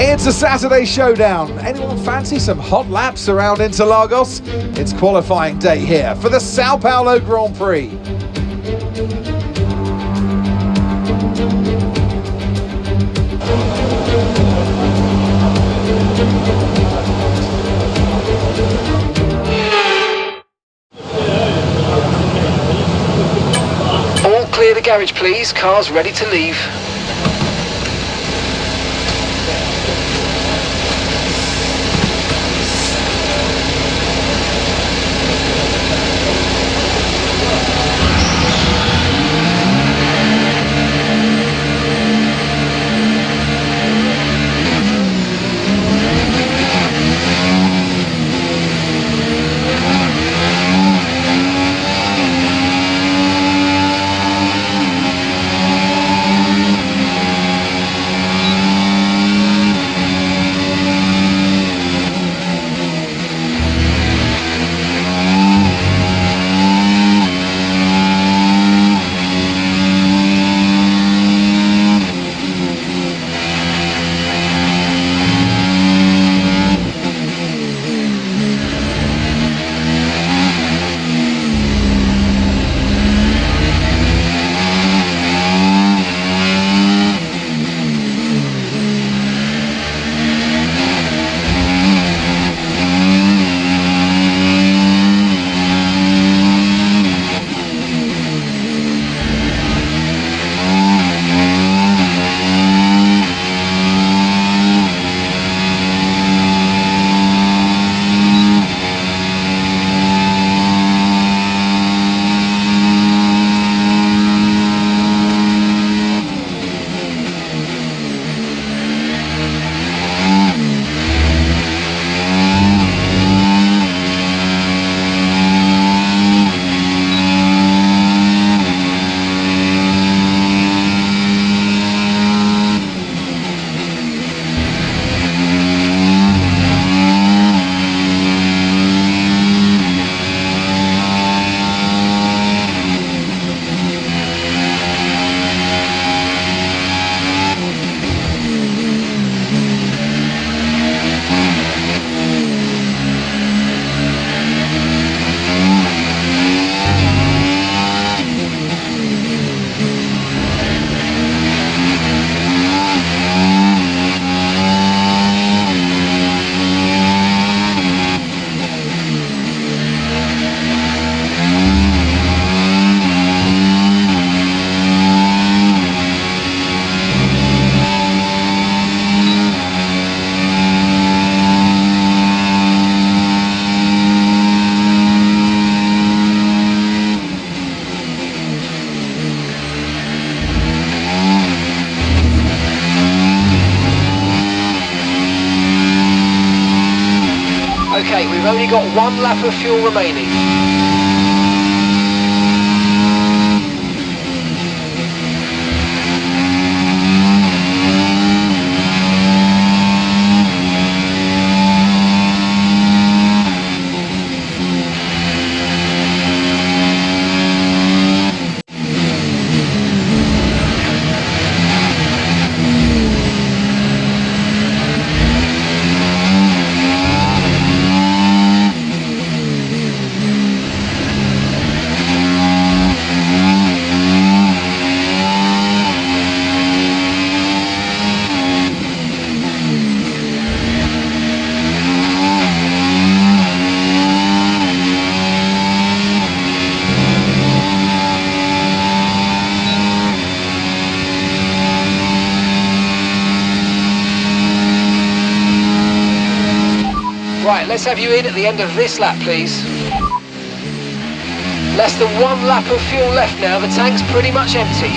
It's a Saturday showdown. Anyone fancy some hot laps around Interlagos? It's qualifying day here for the Sao Paulo Grand Prix. All clear the garage, please. Cars ready to leave. Okay, we've only got one lap of fuel remaining. Right, let's have you in at the end of this lap, please. Less than one lap of fuel left now, the tank's pretty much empty.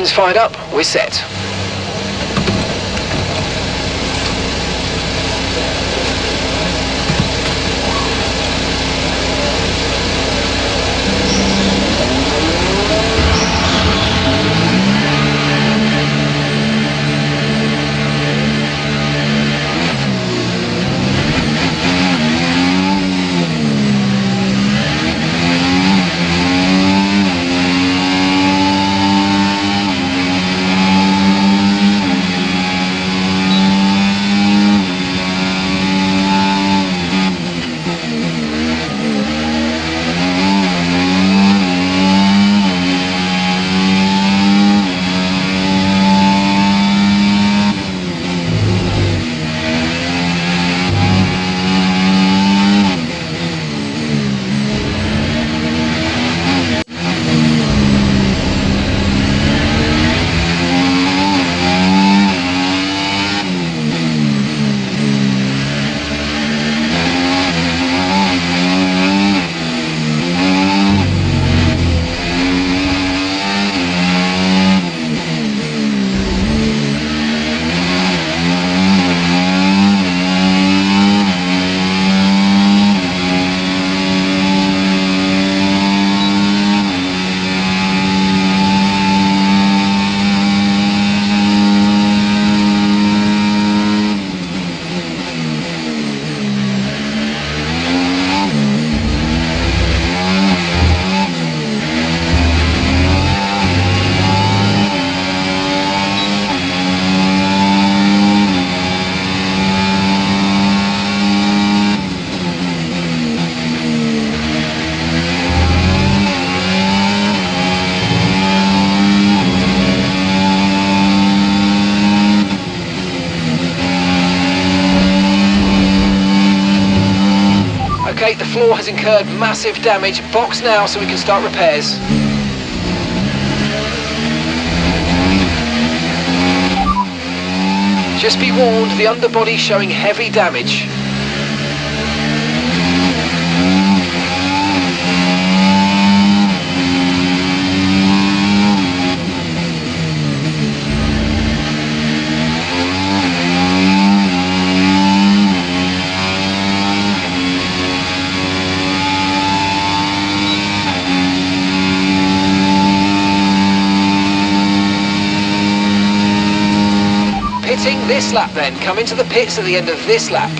Engines fired up, we're set. Okay, the floor has incurred massive damage. Box now so we can start repairs. Just be warned, the underbody showing heavy damage. Pitting this lap then, come into the pits at the end of this lap.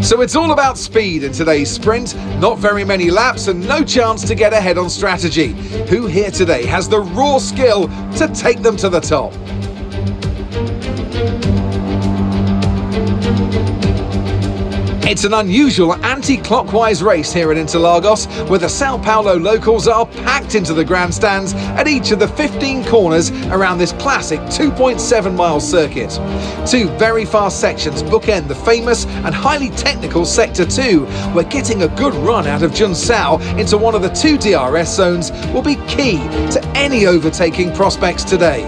So it's all about speed in today's sprint, not very many laps and no chance to get ahead on strategy. Who here today has the raw skill to take them to the top? It's an unusual anti-clockwise race here at Interlagos, where the Sao Paulo locals are packed into the grandstands at each of the 15 corners around this classic 2.7-mile circuit. Two very fast sections bookend the famous and highly technical Sector 2, where getting a good run out of Junsao into one of the two DRS zones will be key to any overtaking prospects today.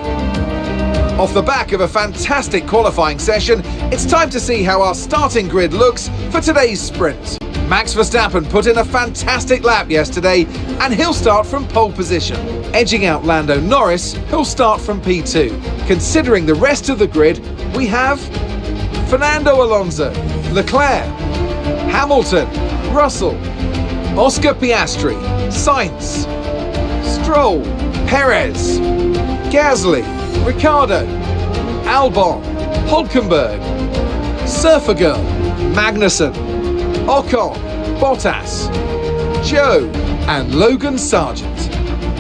Off the back of a fantastic qualifying session, it's time to see how our starting grid looks for today's sprint. Max Verstappen put in a fantastic lap yesterday, and he'll start from pole position, edging out Lando Norris, who'll start from P2. Considering the rest of the grid, we have Fernando Alonso, Leclerc, Hamilton, Russell, Oscar Piastri, Sainz, Stroll, Perez, Gasly, Ricciardo, Albon, Hulkenberg, Surfer Girl, Magnussen, Ocon, Bottas, Joe and Logan Sargent.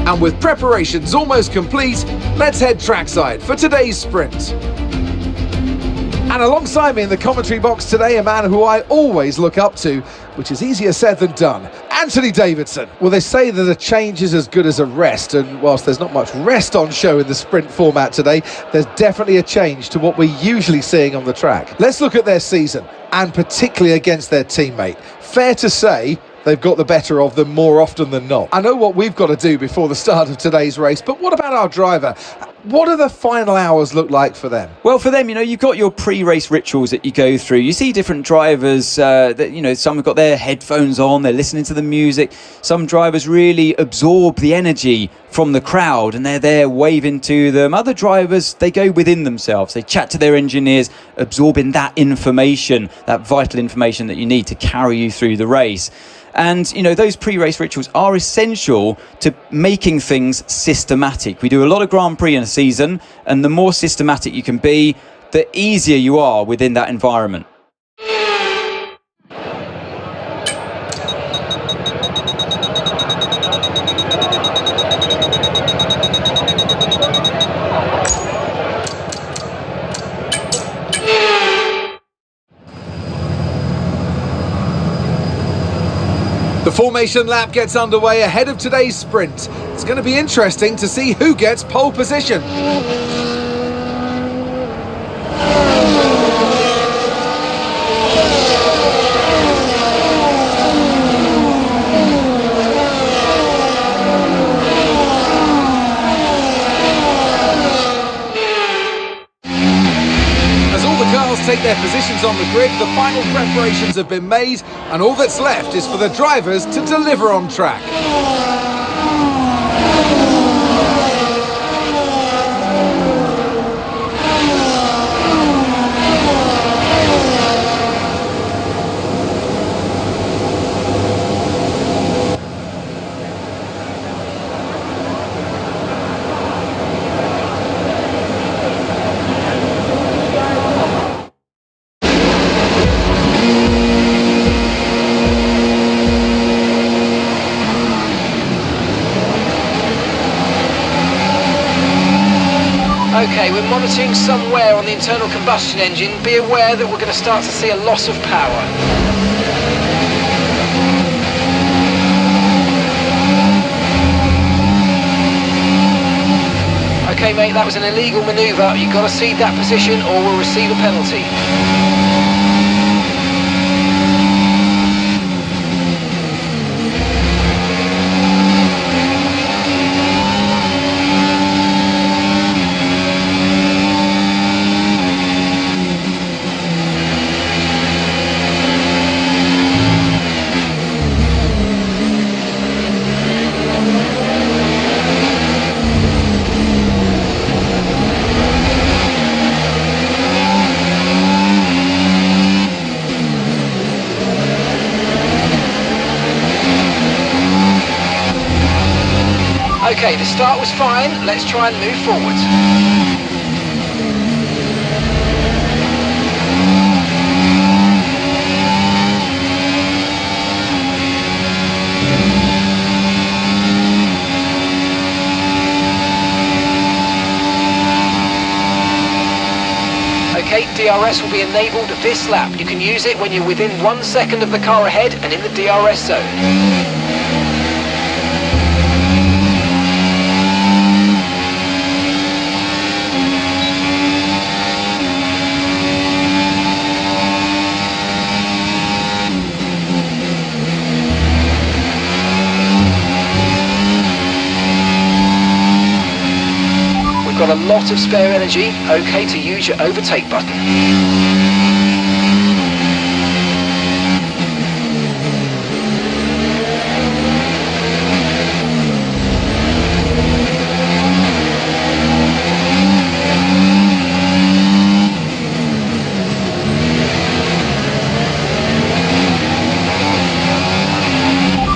And with preparations almost complete, let's head trackside for today's sprint. And alongside me in the commentary box today, a man who I always look up to, which is easier said than done, Anthony Davidson. Well, they say that a change is as good as a rest, and whilst there's not much rest on show in the sprint format today, there's definitely a change to what we're usually seeing on the track. Let's look at their season, and particularly against their teammate. Fair to say, they've got the better of them more often than not. I know what we've got to do before the start of today's race, but what about our driver? What do the final hours look like for them? Well, for them, you've got your pre-race rituals that you go through. You see different drivers that, some have got their headphones on, they're listening to the music. Some drivers really absorb the energy from the crowd and they're there waving to them. Other drivers, they go within themselves. They chat to their engineers, absorbing that information, that vital information that you need to carry you through the race. And, those pre-race rituals are essential to making things systematic. We do a lot of Grand Prix in a season, and the more systematic you can be, the easier you are within that environment. The formation lap gets underway ahead of today's sprint. It's going to be interesting to see who gets pole position. Take their positions on the grid, the final preparations have been made, and all that's left is for the drivers to deliver on track. Okay, we're monitoring some wear on the internal combustion engine. Be aware that we're going to start to see a loss of power. Okay mate, that was an illegal manoeuvre. You've got to cede that position or we'll receive a penalty. Okay, the start was fine. Let's try and move forward. Okay, DRS will be enabled this lap. You can use it when you're within 1 second of the car ahead and in the DRS zone. Got a lot of spare energy, okay to use your overtake button.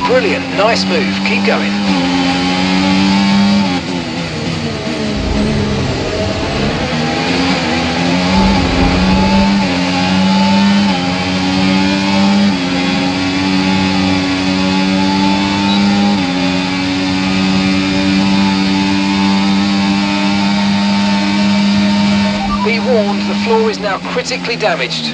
Brilliant, nice move, keep going. Be warned, the floor is now critically damaged.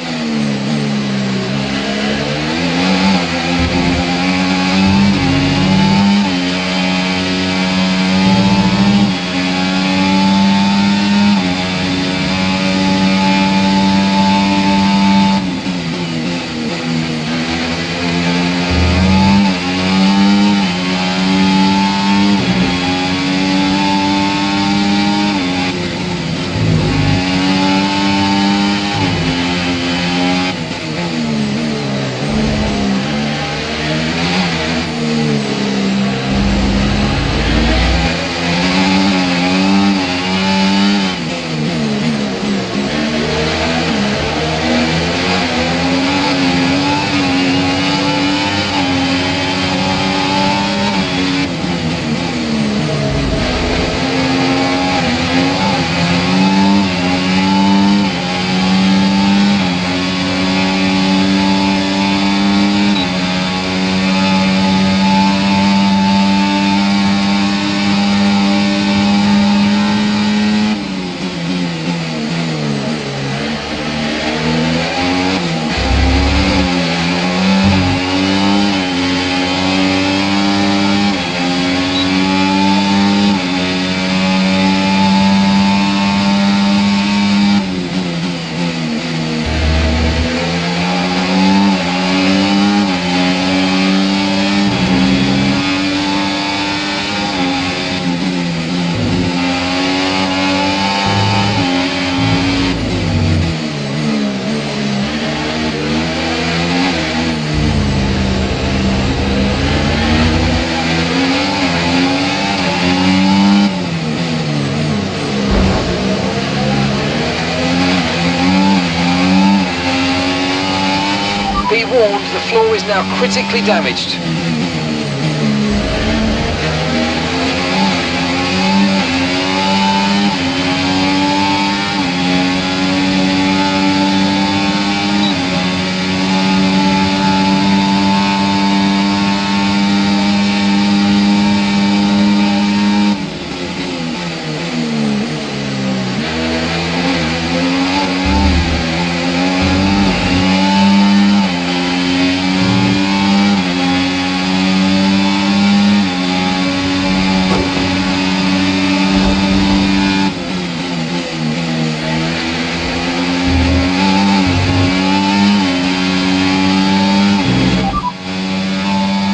Be warned, the floor is now critically damaged.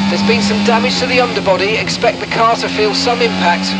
There's been some damage to the underbody. Expect the car to feel some impact.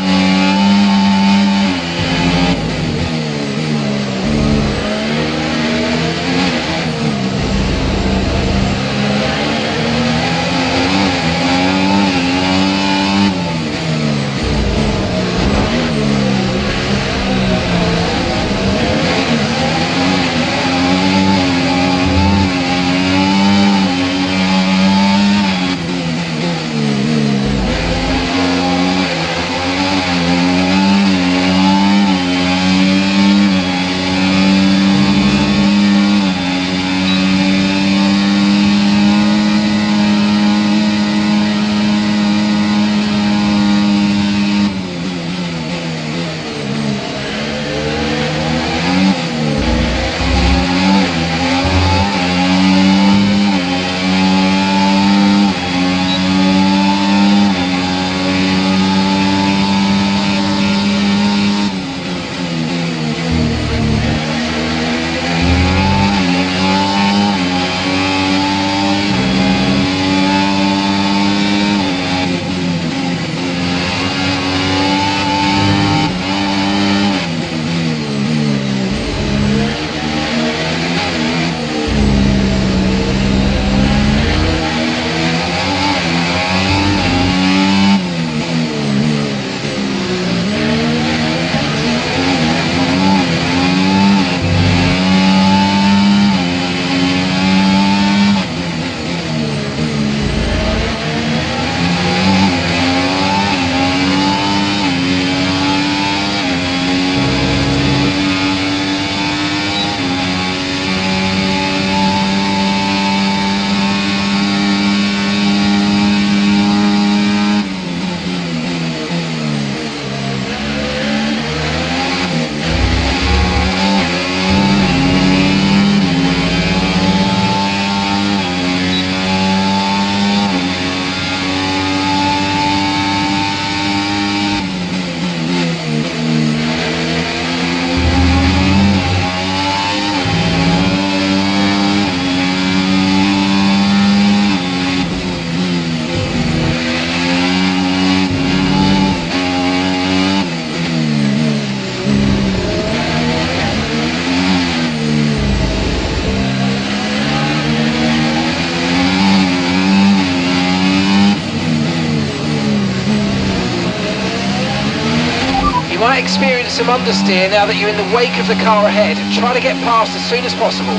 experience some understeer now that you're in the wake of the car ahead. Try to get past as soon as possible.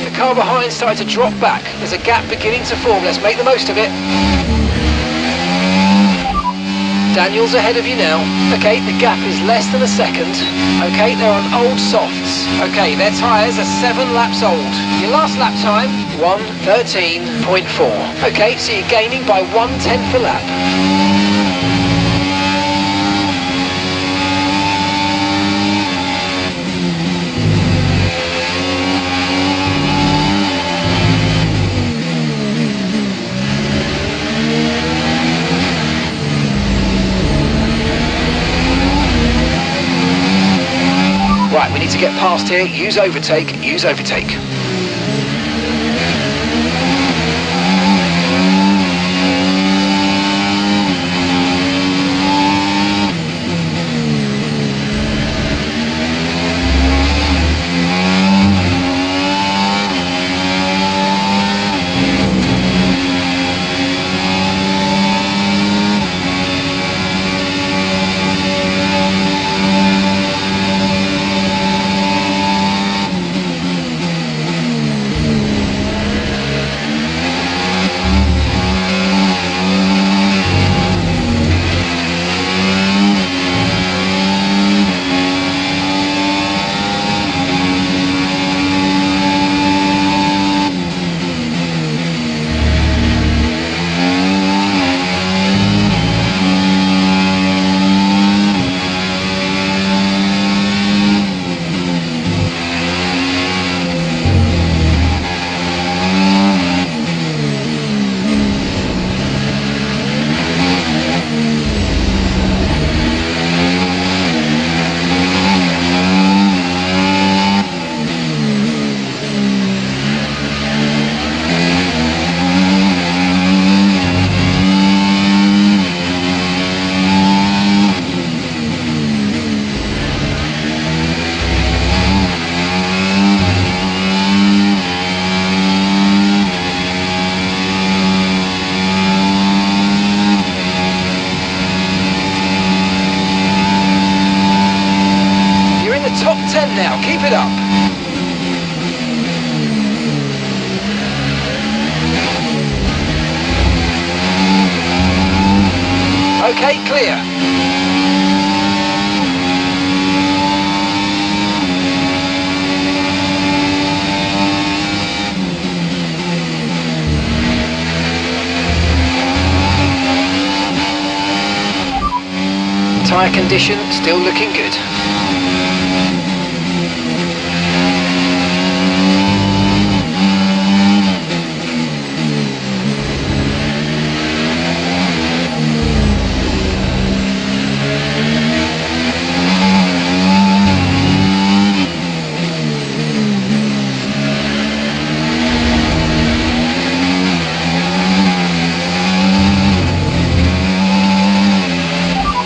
The car behind started to drop back. There's a gap beginning to form. Let's make the most of it. Daniel's ahead of you now. Okay, the gap is less than a second. Okay, they're on old softs. Okay, their tyres are 7 laps old. Your last lap time, 1:13.4. Okay, so you're gaining by 1/10 a lap. Right, we need to get past here. Use overtake, use overtake. Top 10 now, keep it up. Okay, clear. Tyre condition still looking good.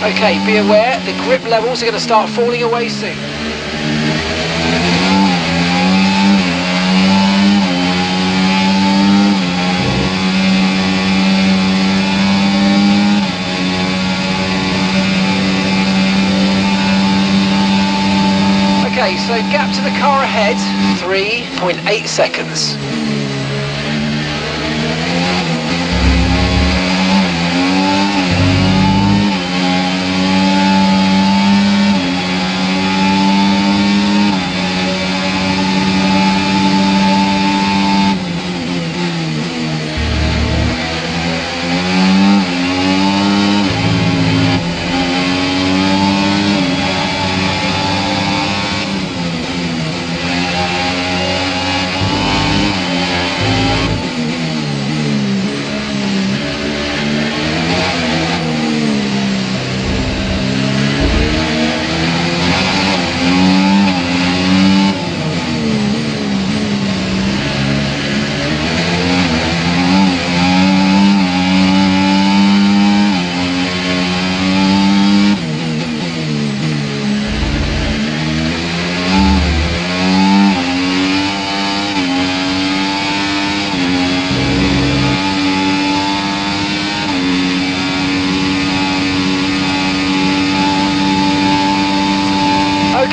Okay, be aware, the grip levels are going to start falling away soon. Okay, so gap to the car ahead, 3.8 seconds.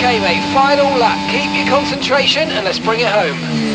Okay, mate, final lap. Keep your concentration and let's bring it home.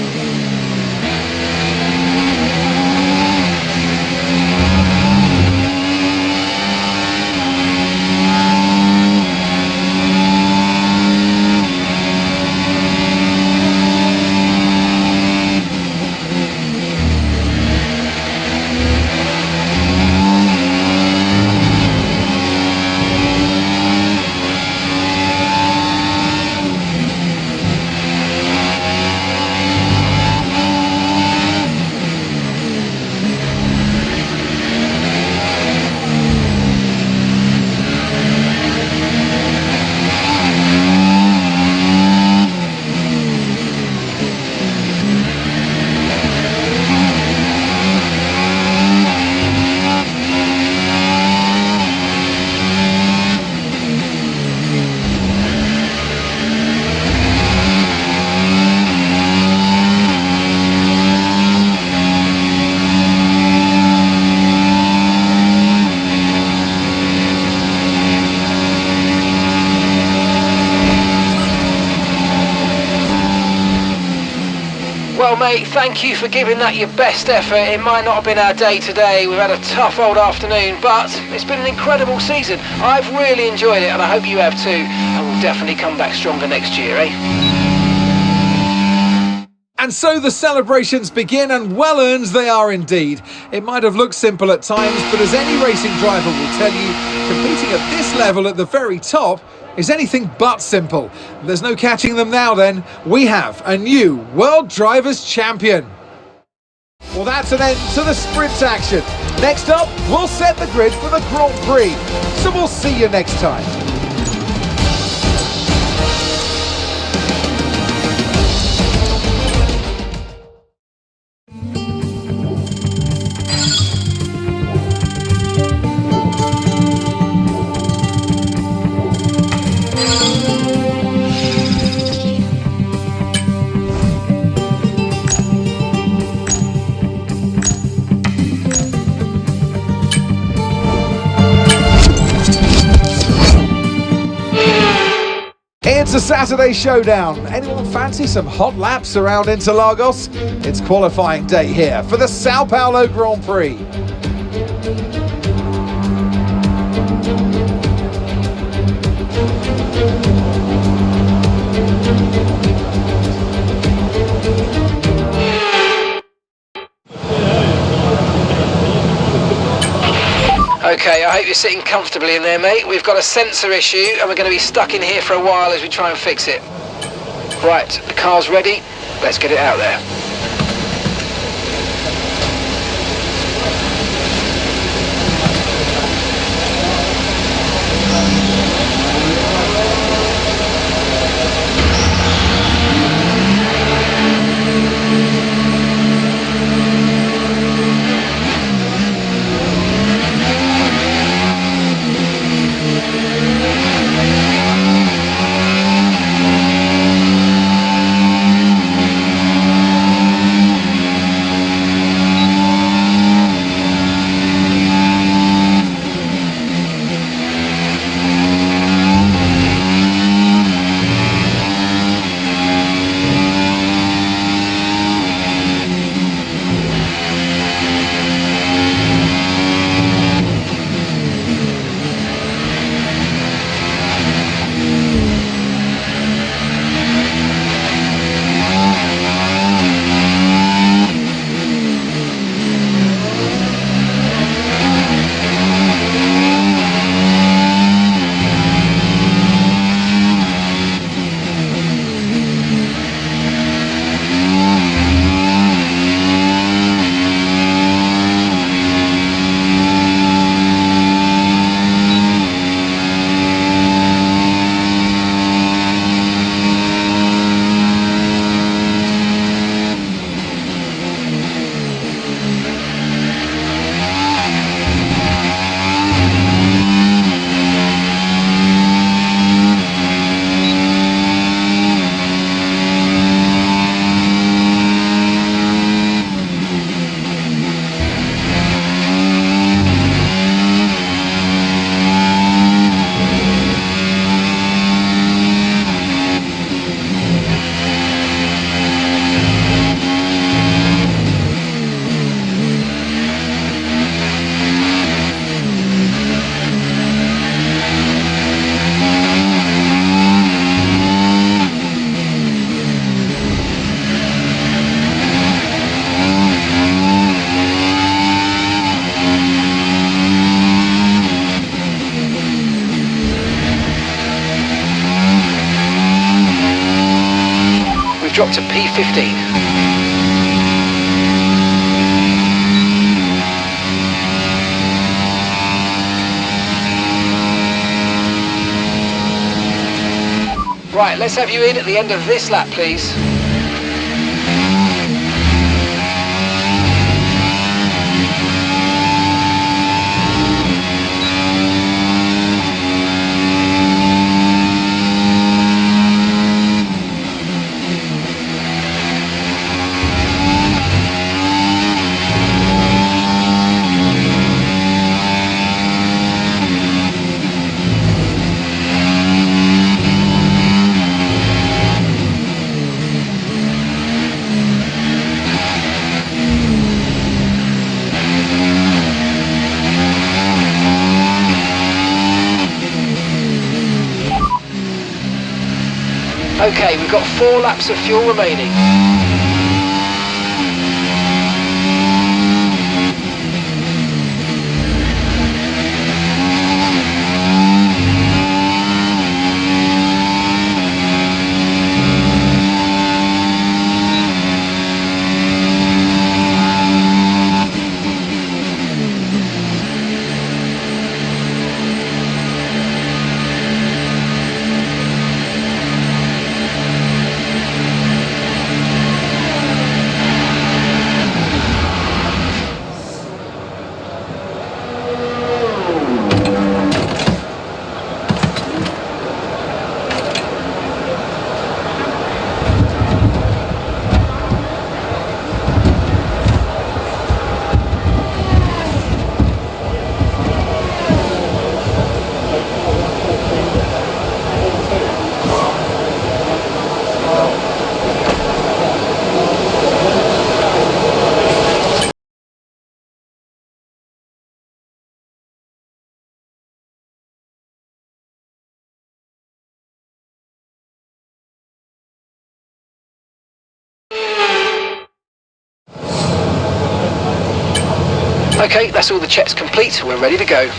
Well, mate, thank you for giving that your best effort. It might not have been our day today. We've had a tough old afternoon, but it's been an incredible season. I've really enjoyed it, and I hope you have too. And we'll definitely come back stronger next year, eh? And so the celebrations begin, and well-earned they are indeed. It might have looked simple at times, but as any racing driver will tell you, competing at this level at the very top is anything but simple. There's no catching them now then. We have a new World Drivers' Champion. Well, that's an end to the sprint action. Next up, we'll set the grid for the Grand Prix. So we'll see you next time. It's a Saturday showdown. Anyone fancy some hot laps around Interlagos? It's qualifying day here for the Sao Paulo Grand Prix. Okay, I hope you're sitting comfortably in there, mate. We've got a sensor issue and we're going to be stuck in here for a while as we try and fix it. Right, the car's ready. Let's get it out there. we've dropped to P15. Right, let's have you in at the end of this lap, please. Okay, we've got 4 laps of fuel remaining. Okay, that's all the checks complete. We're ready to go.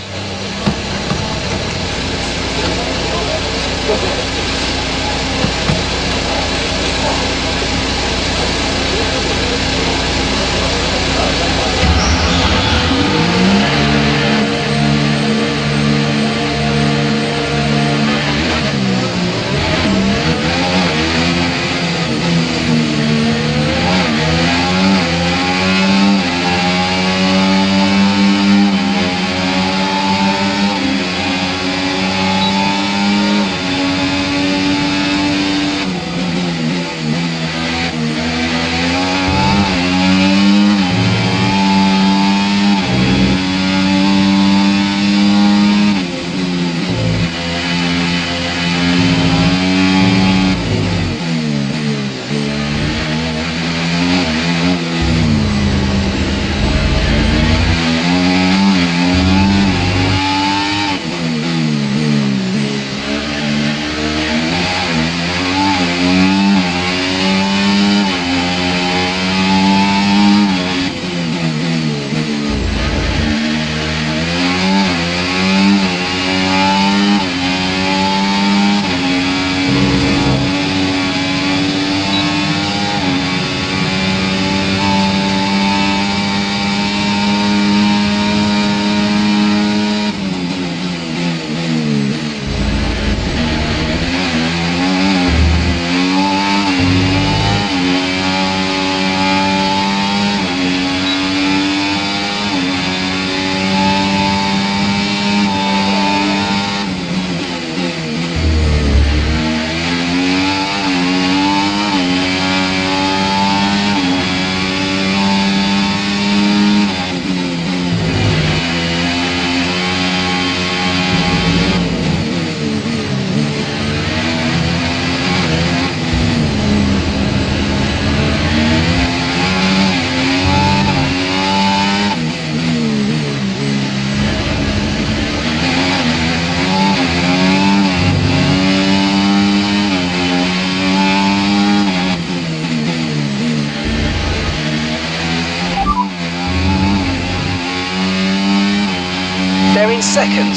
They're in second.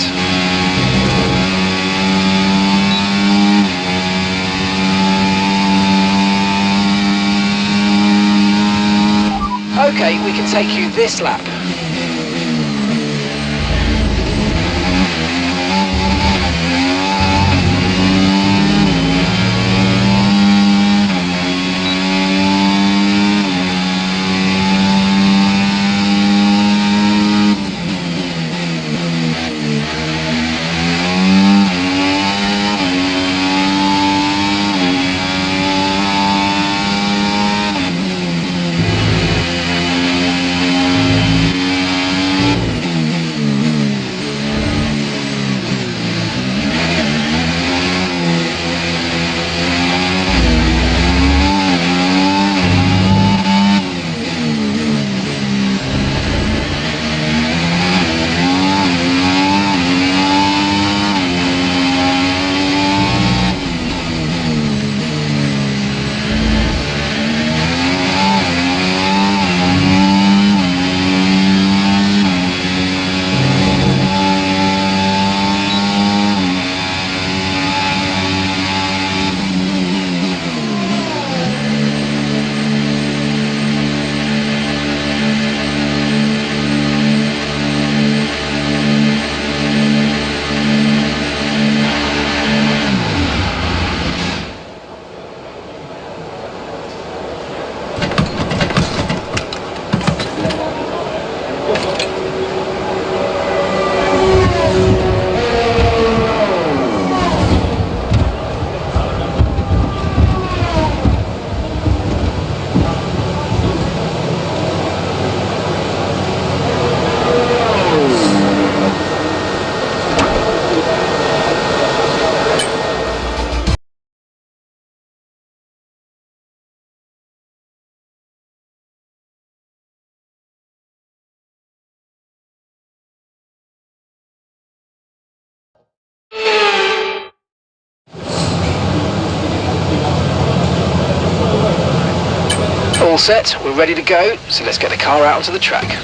Okay, we can take you this lap. All set, we're ready to go, so let's get the car out onto the track.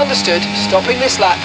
Understood, stopping this lap.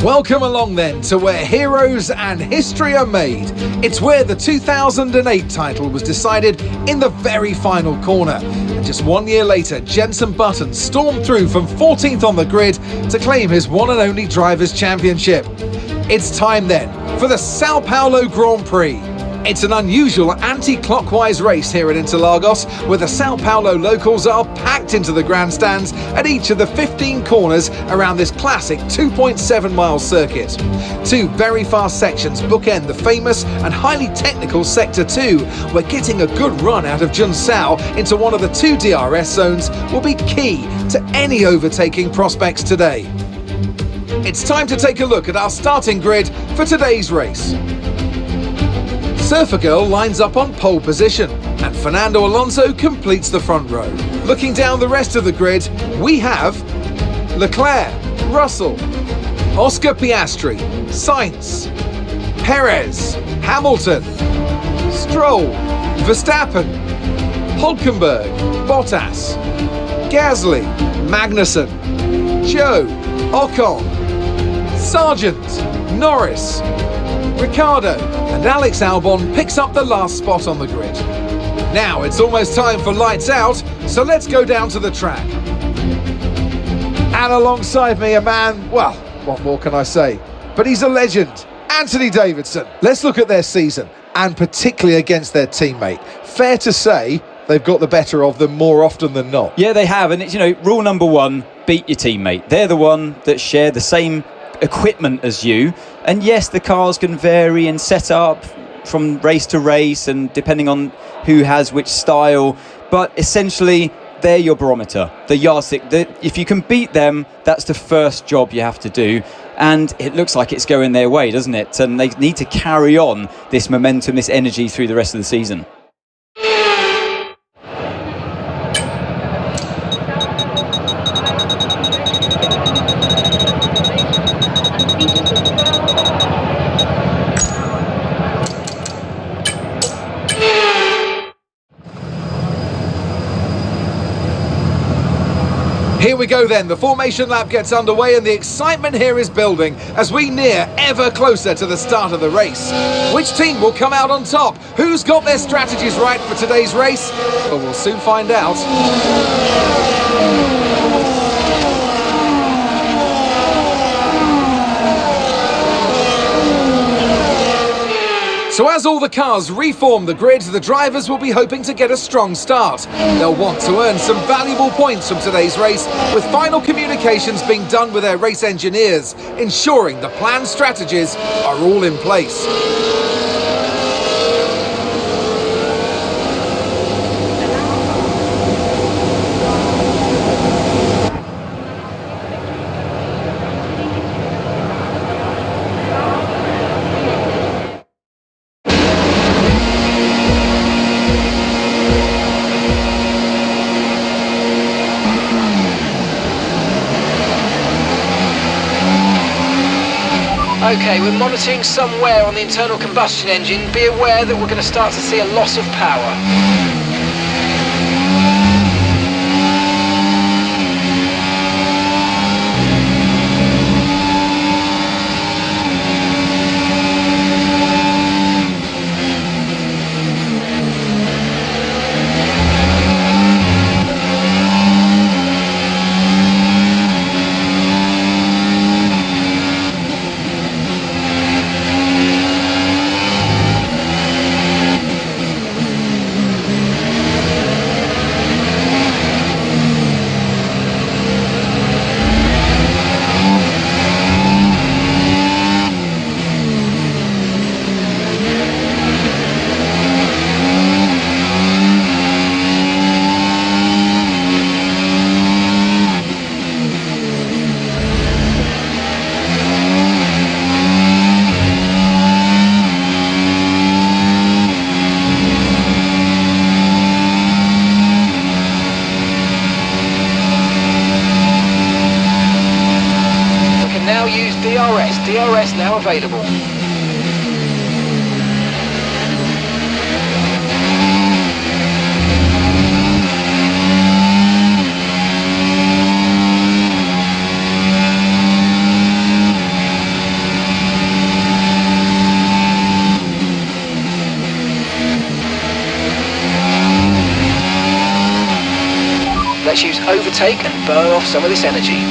Welcome along then to where heroes and history are made. It's where the 2008 title was decided in the very final corner. And just 1 year later, Jenson Button stormed through from 14th on the grid to claim his one and only Drivers' Championship. It's time then for the Sao Paulo Grand Prix. It's an unusual anti-clockwise race here at Interlagos, where the Sao Paulo locals are packed into the grandstands at each of the 15 corners around this classic 2.7-mile circuit. Two very fast sections bookend the famous and highly technical Sector 2, where getting a good run out of Junsao into one of the two DRS zones will be key to any overtaking prospects today. It's time to take a look at our starting grid for today's race. Surfer Girl lines up on pole position, and Fernando Alonso completes the front row. Looking down the rest of the grid, we have Leclerc, Russell, Oscar Piastri, Sainz, Perez, Hamilton, Stroll, Verstappen, Hulkenberg, Bottas, Gasly, Magnussen, Zhou, Ocon, Sargent, Norris, Ricciardo, and Alex Albon picks up the last spot on the grid. Now it's almost time for lights out, so let's go down to the track. And alongside me a man, well, what more can I say? But he's a legend, Anthony Davidson. Let's look at their season, and particularly against their teammate. Fair to say they've got the better of them more often than not. Yeah, they have, and it's, rule number one, beat your teammate. They're the one that share the same equipment as you, and yes, the cars can vary and set up from race to race and depending on who has which style, but essentially they're your barometer, the yardstick. If you can beat them, that's the first job you have to do, and it looks like it's going their way, doesn't it? And they need to carry on this momentum, this energy through the rest of the season. Here we go then, the formation lap gets underway and the excitement here is building as we near ever closer to the start of the race. Which team will come out on top? Who's got their strategies right for today's race? Well, we'll soon find out. So as all the cars reform the grid, the drivers will be hoping to get a strong start. They'll want to earn some valuable points from today's race, with final communications being done with their race engineers, ensuring the planned strategies are all in place. Okay, we're monitoring some wear on the internal combustion engine. Be aware that we're going to start to see a loss of power. DRS now available. Let's use overtake and burn off some of this energy.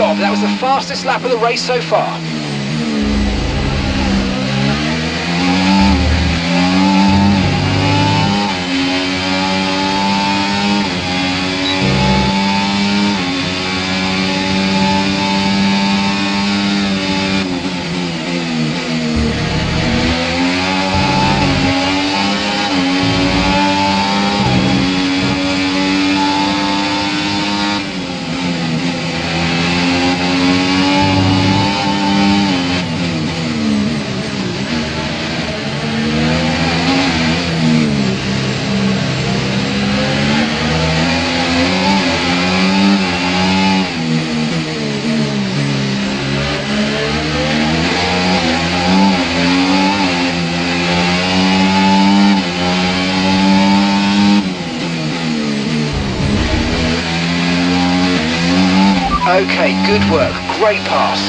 That was the fastest lap of the race so far. Okay, good work. Great pass.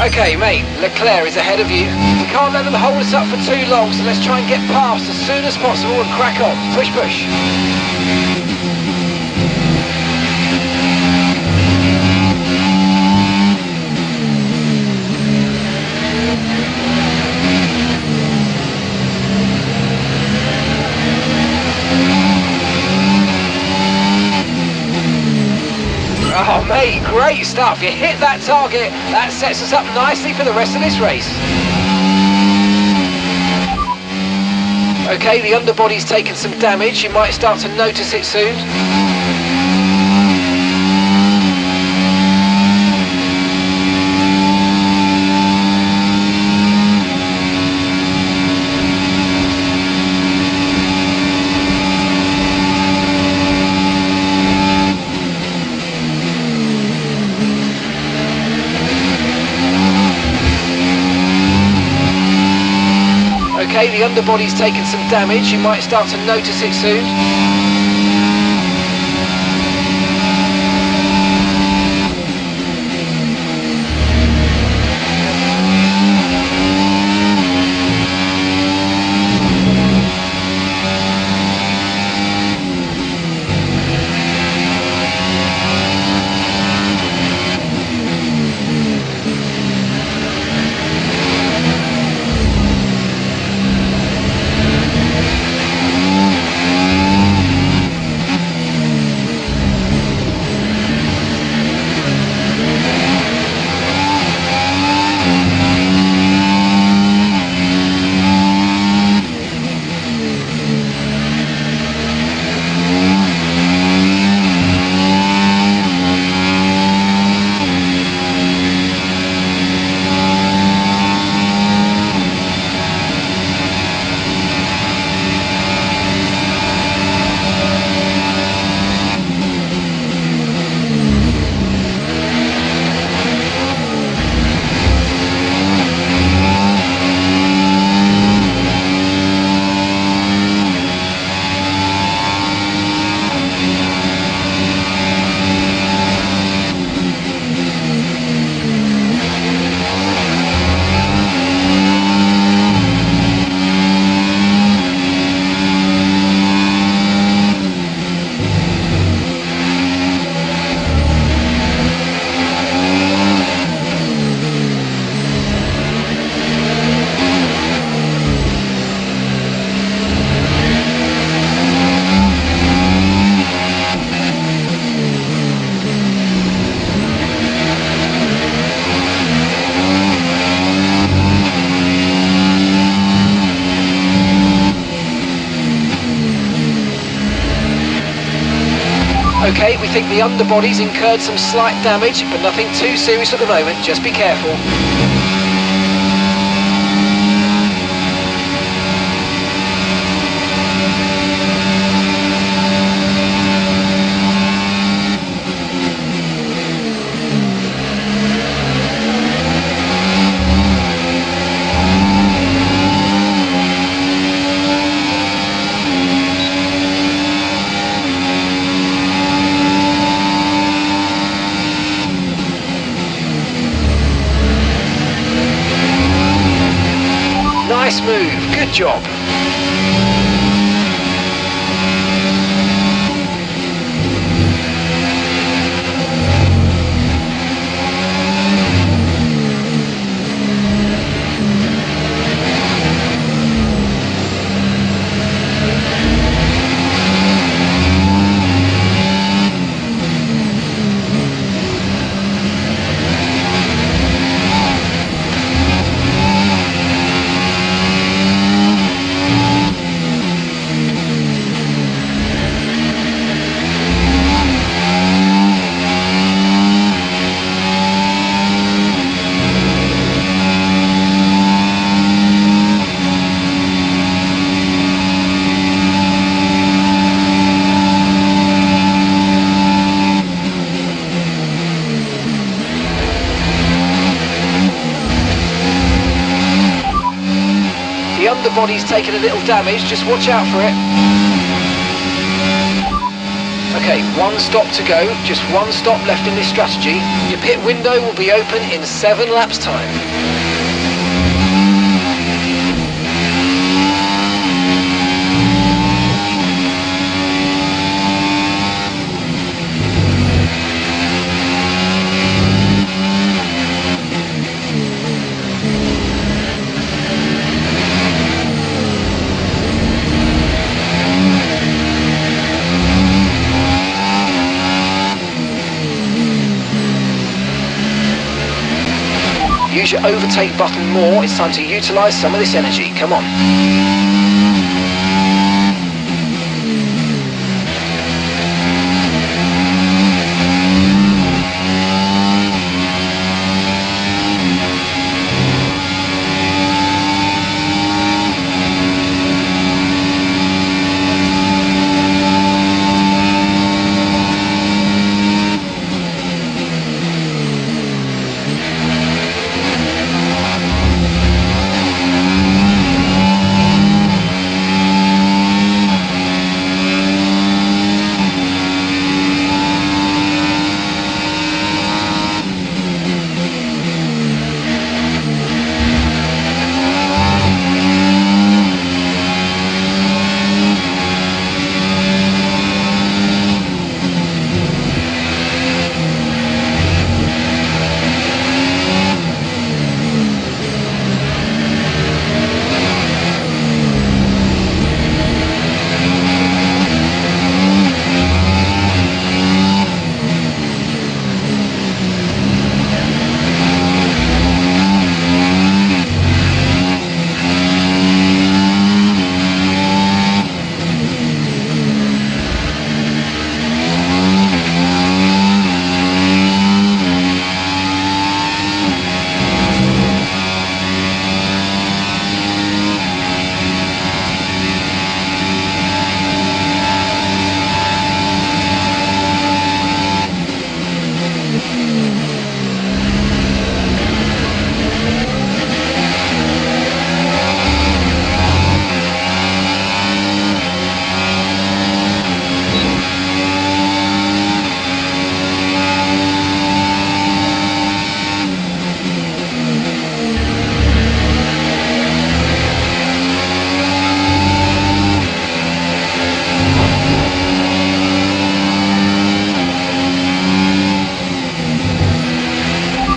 Okay, mate, Leclerc is ahead of you. We can't let them hold us up for too long, so let's try and get past as soon as possible and crack on. Push, push. Oh, mate, great stuff. You hit that target. That sets us up nicely for the rest of this race. Okay, the underbody's taken some damage. You might start to notice it soon. Okay, the underbody's taken some damage. You might start to notice it soon. Okay, we think the underbody's incurred some slight damage, but nothing too serious at the moment. Just be careful. Nice move, good job. The underbody's taken a little damage, just watch out for it. Okay, one stop to go, just one stop left in this strategy. Your pit window will be open in 7 laps time. Use your overtake button more, it's time to utilise some of this energy, come on.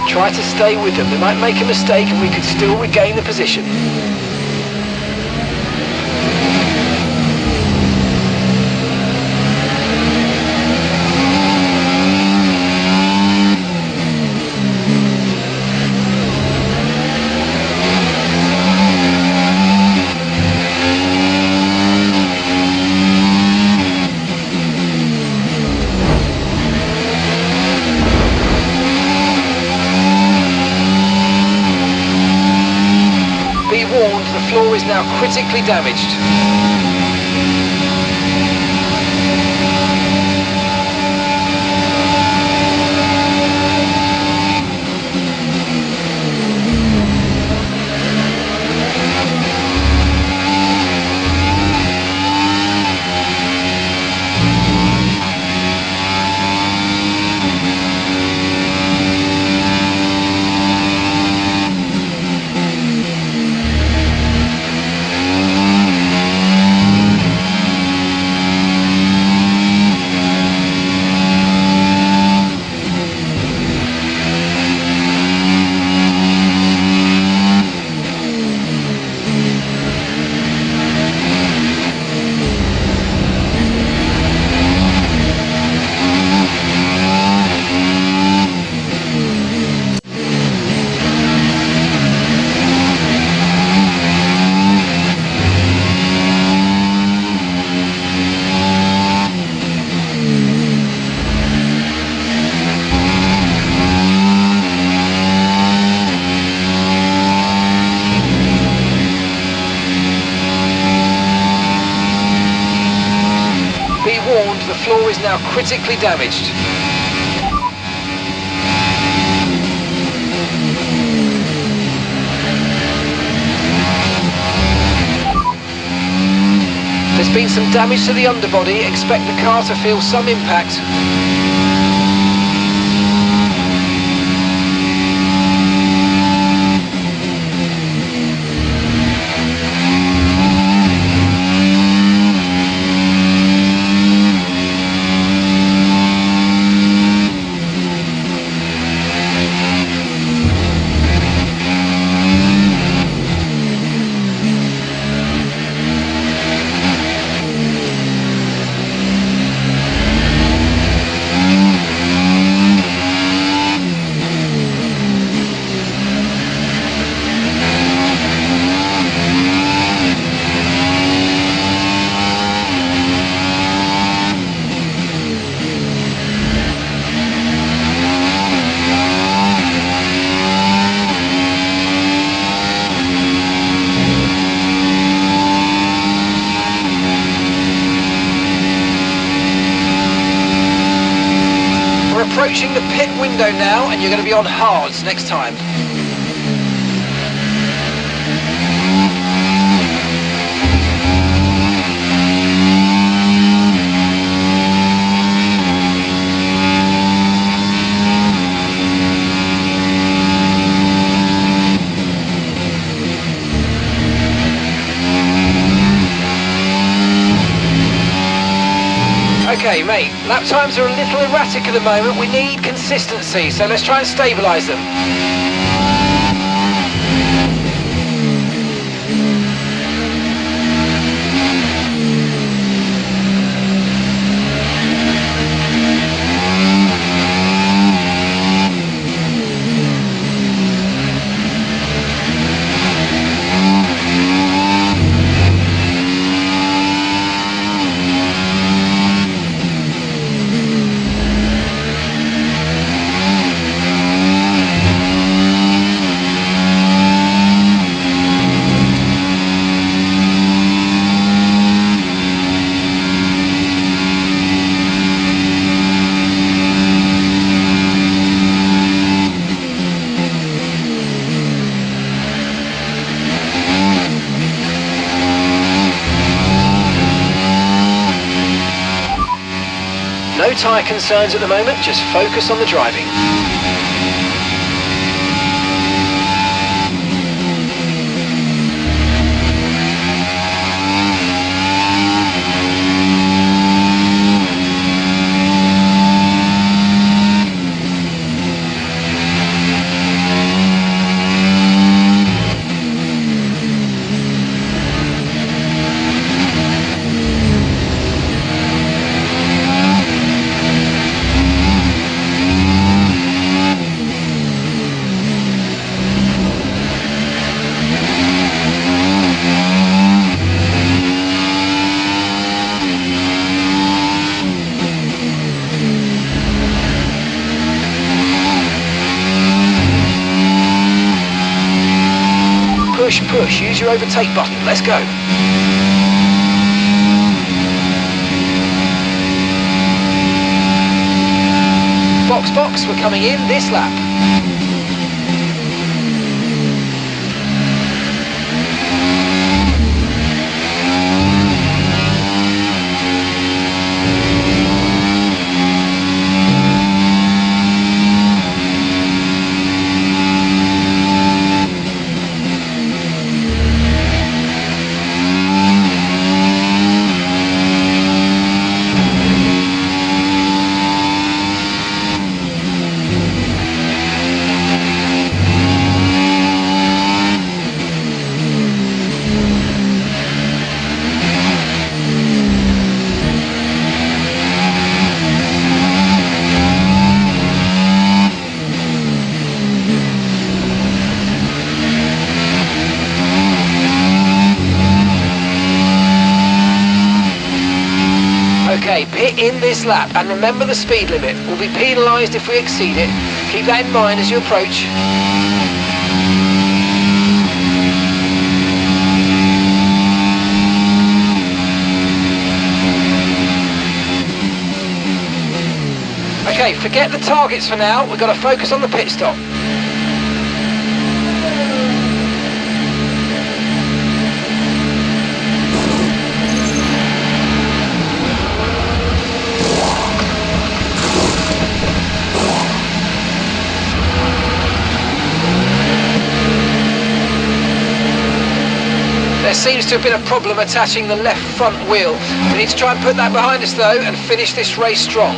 Try to stay with them. They might make a mistake and we could still regain the position. floor is now critically damaged. Be warned, the floor is now critically damaged. There's been some damage to the underbody. Expect the car to feel some impact. Approaching the pit window now, and you're going to be on hards next time. Okay, mate, lap times are a little erratic at the moment. We need consistency, so let's try and stabilise them. No tyre concerns at the moment, just focus on the driving. push, push. Use your overtake button. Let's go. Box, box, we're coming in this lap. Okay, pit in this lap and remember the speed limit. We'll be penalised if we exceed it. Keep that in mind as you approach. Okay, forget the targets for now. We've got to focus on the pit stop. There seems to have been a problem attaching the left front wheel. We need to try and put that behind us though and finish this race strong.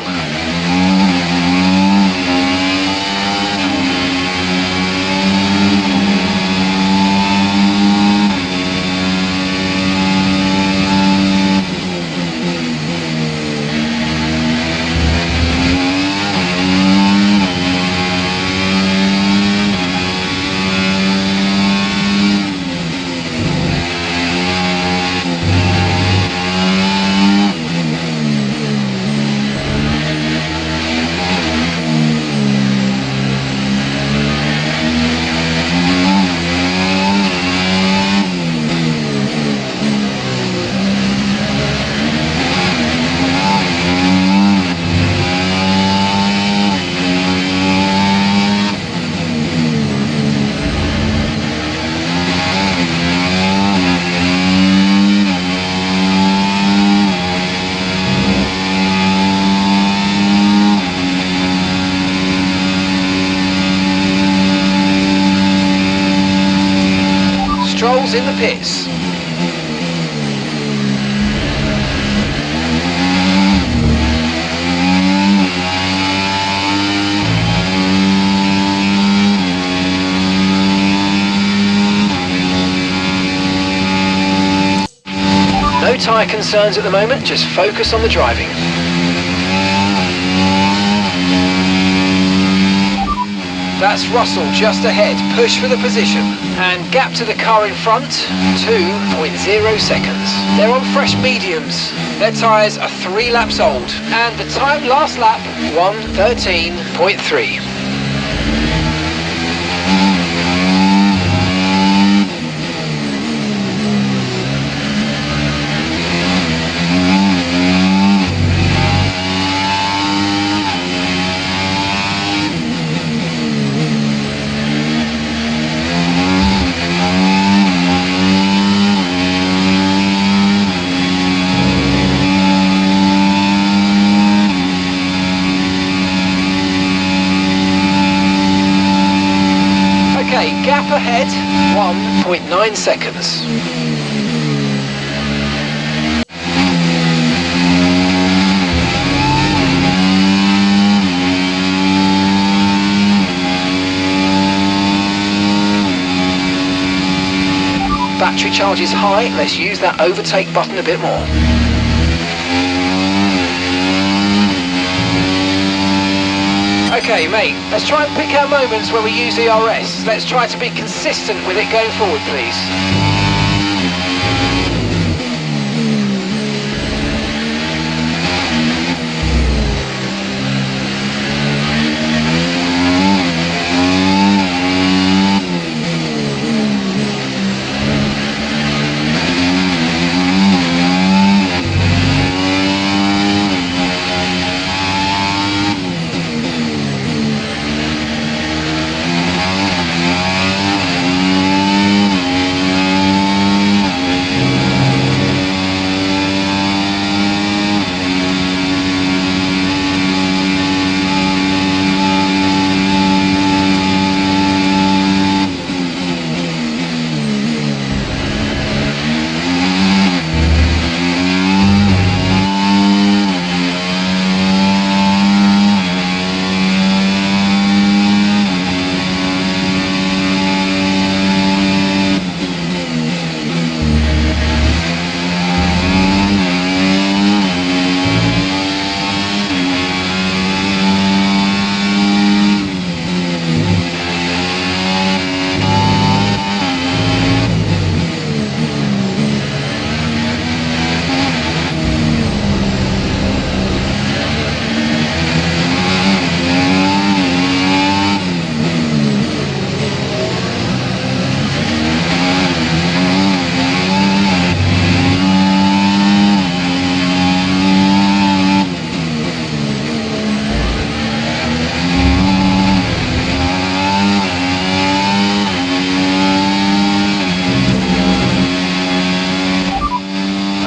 Stroll's in the pits. No tyre concerns at the moment, just focus on the driving. That's Russell just ahead, push for the position. And gap to the car in front, 2.0 seconds. They're on fresh mediums. Their tyres are 3 laps old. And the time last lap, 1:13.3. Gap ahead, 1.9 seconds. Battery charge is high, let's use that overtake button a bit more. Okay, mate, let's try and pick our moments where we use ERS. Let's try to be consistent with it going forward, please.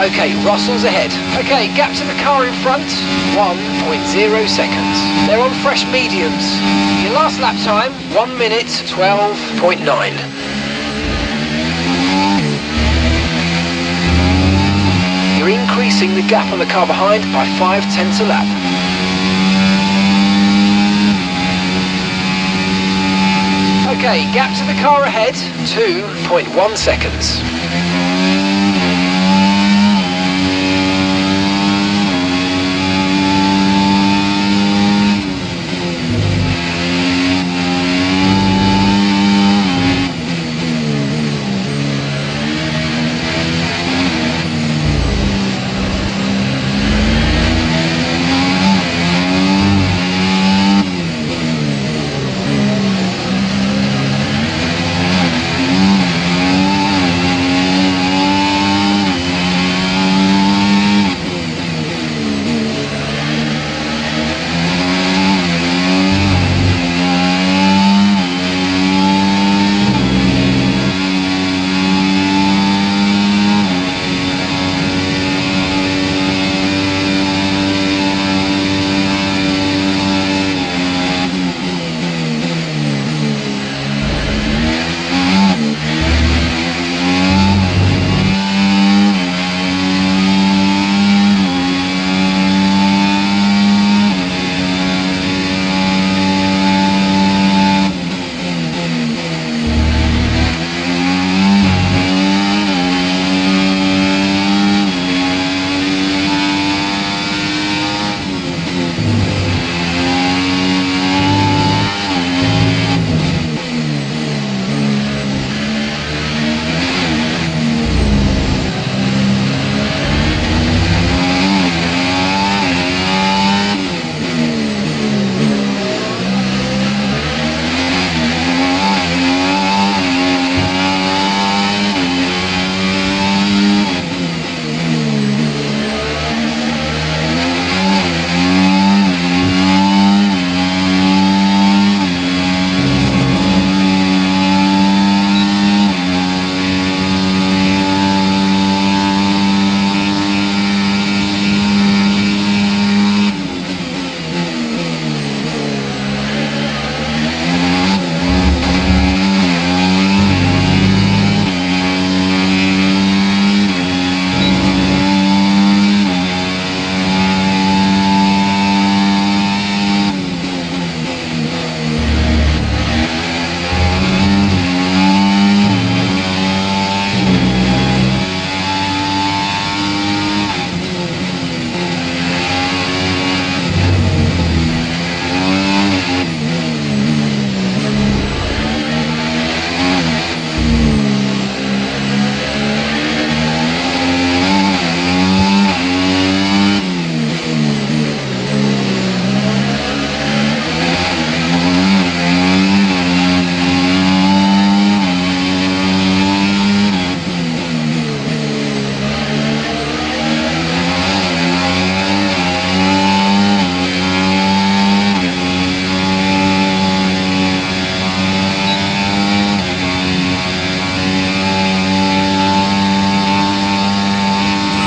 Okay, Russell's ahead. Okay, gap to the car in front, 1.0 seconds. They're on fresh mediums. Your last lap time, 1 minute 12.9. You're increasing the gap on the car behind by 0.5 a lap. Okay, gap to the car ahead, 2.1 seconds.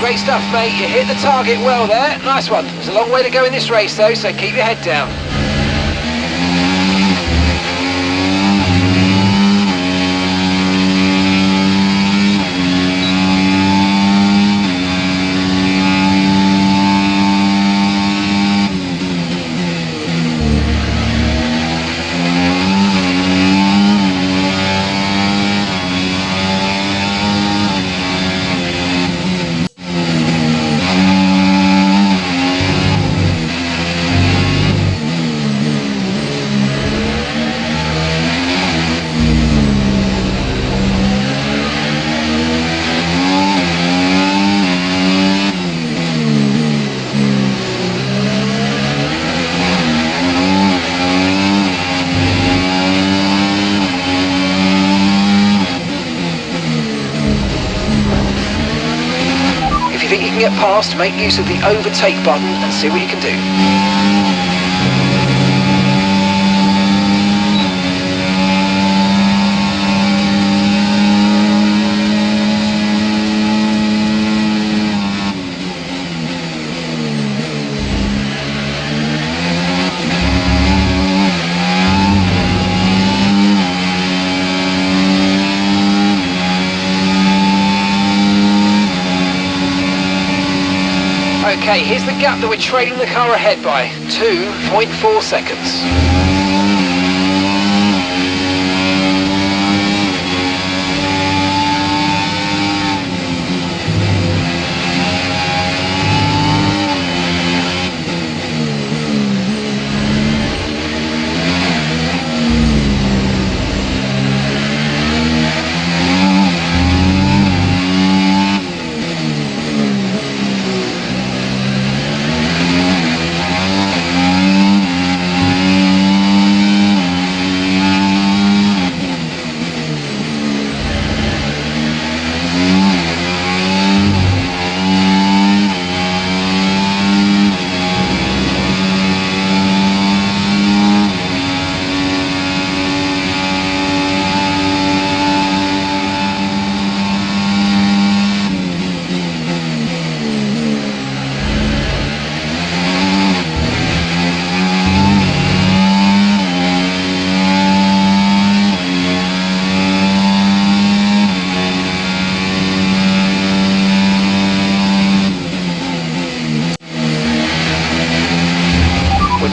Great stuff, mate. You hit the target well there. Nice one. There's a long way to go in this race, though, so keep your head down. If you think you can get past, make use of the overtake button and see what you can do. Okay, here's the gap that we're trailing the car ahead by, 2.4 seconds.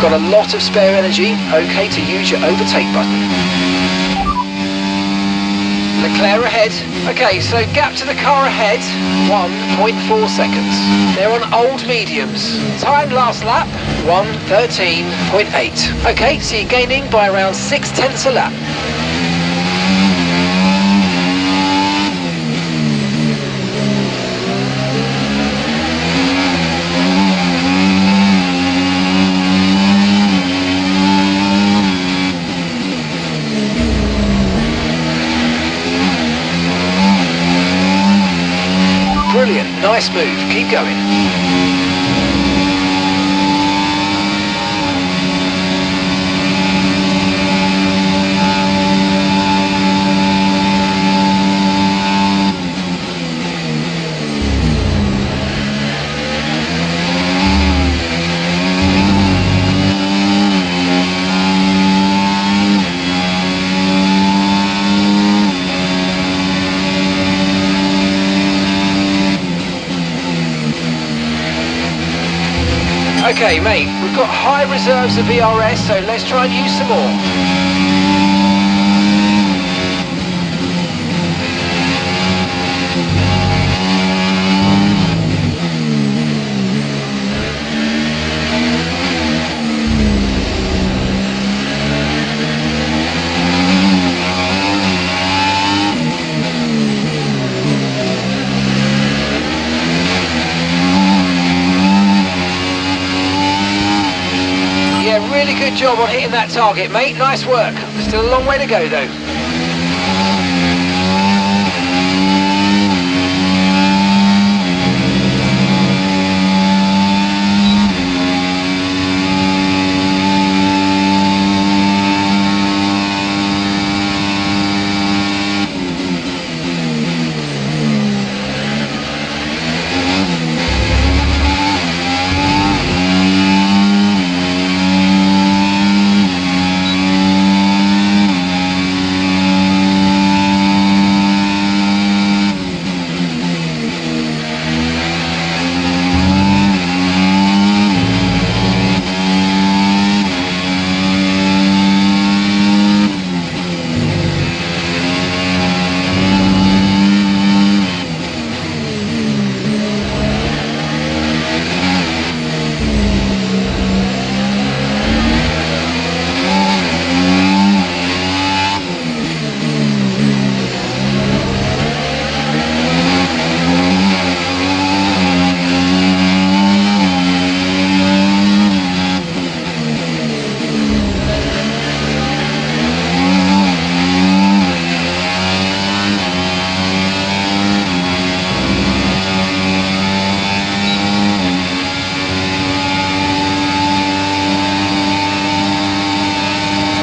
Got a lot of spare energy, okay to use your overtake button. Leclerc ahead. Okay, so gap to the car ahead, 1.4 seconds. They're on old mediums. Time last lap, 1:13.8. Okay, so you're gaining by around 0.6 a lap. Brilliant, nice move, keep going. Okay, mate, we've got high reserves of VRS, so let's try and use some more. Really good job on hitting that target, mate. Nice work. Still a long way to go, though.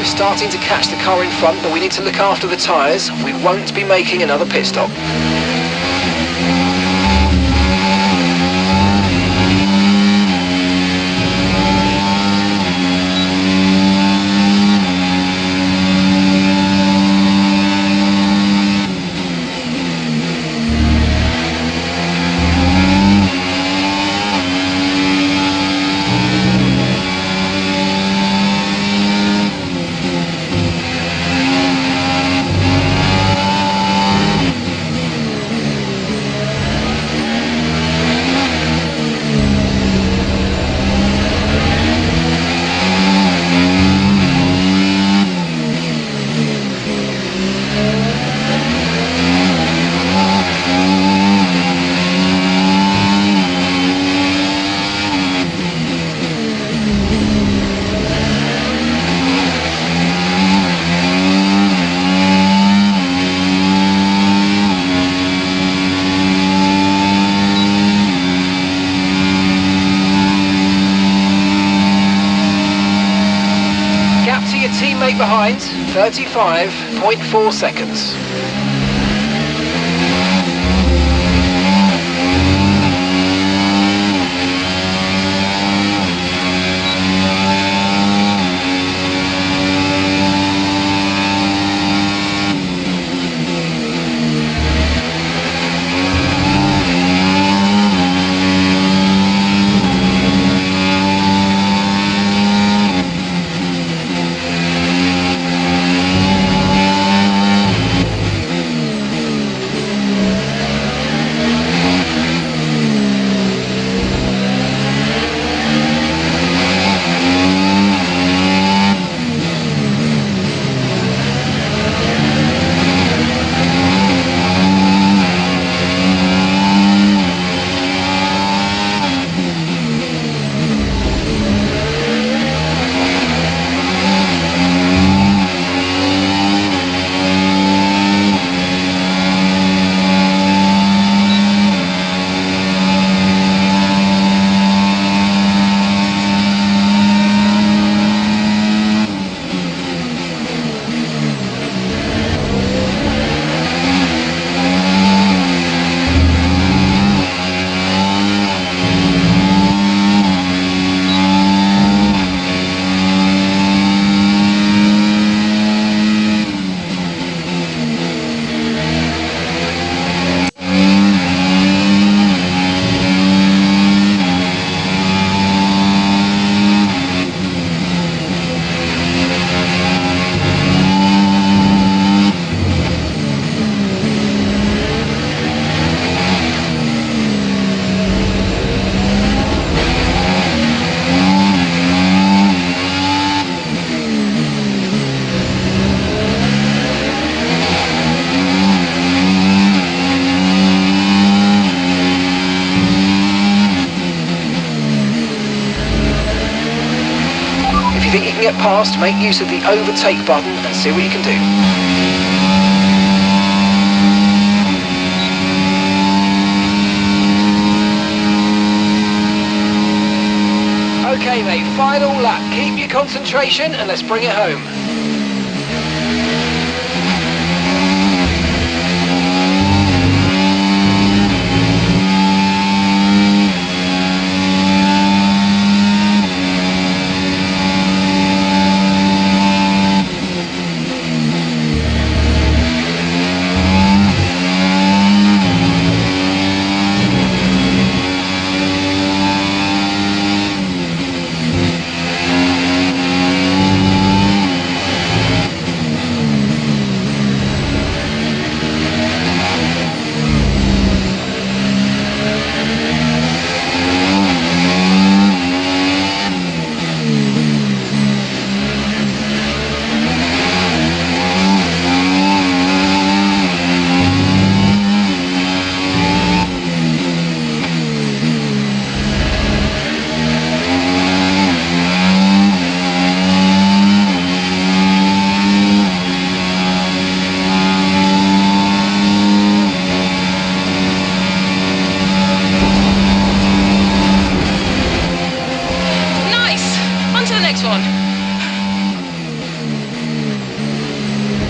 Starting to catch the car in front, but we need to look after the tyres. We won't be making another pit stop. 35.4 seconds. If you think you can get past, make use of the overtake button and see what you can do. Okay mate, final lap. Keep your concentration and let's bring it home.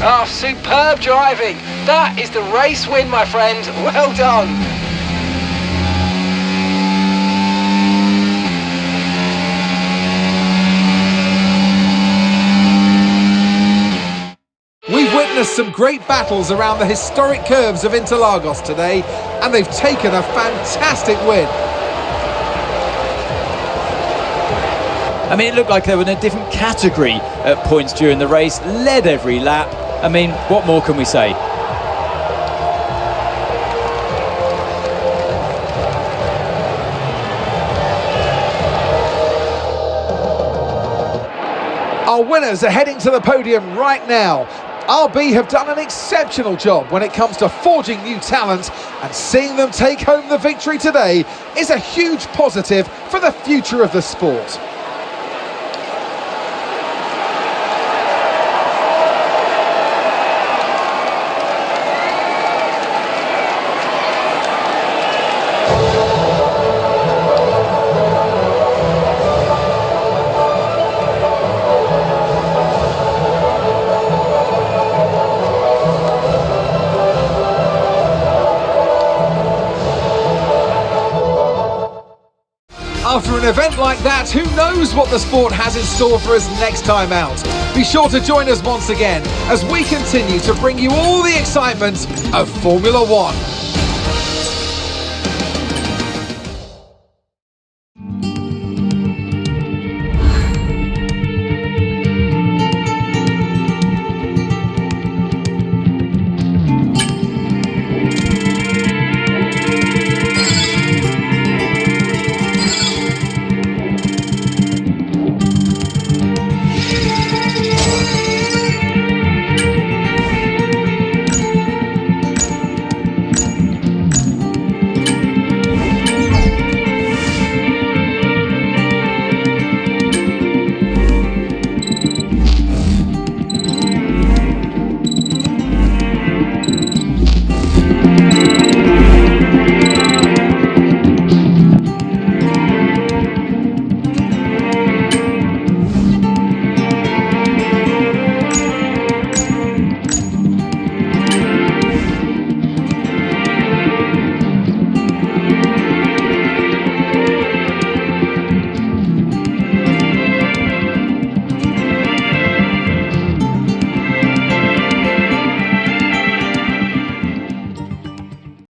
Oh, superb driving. That is the race win, my friend. Well done. We've witnessed some great battles around the historic curves of Interlagos today, and they've taken a fantastic win. I mean, it looked like they were in a different category at points during the race, led every lap. I mean, what more can we say? Our winners are heading to the podium right now. RB have done an exceptional job when it comes to forging new talent, and seeing them take home the victory today is a huge positive for the future of the sport. an event like that, who knows what the sport has in store for us next time out. Be sure to join us once again as we continue to bring you all the excitement of Formula One.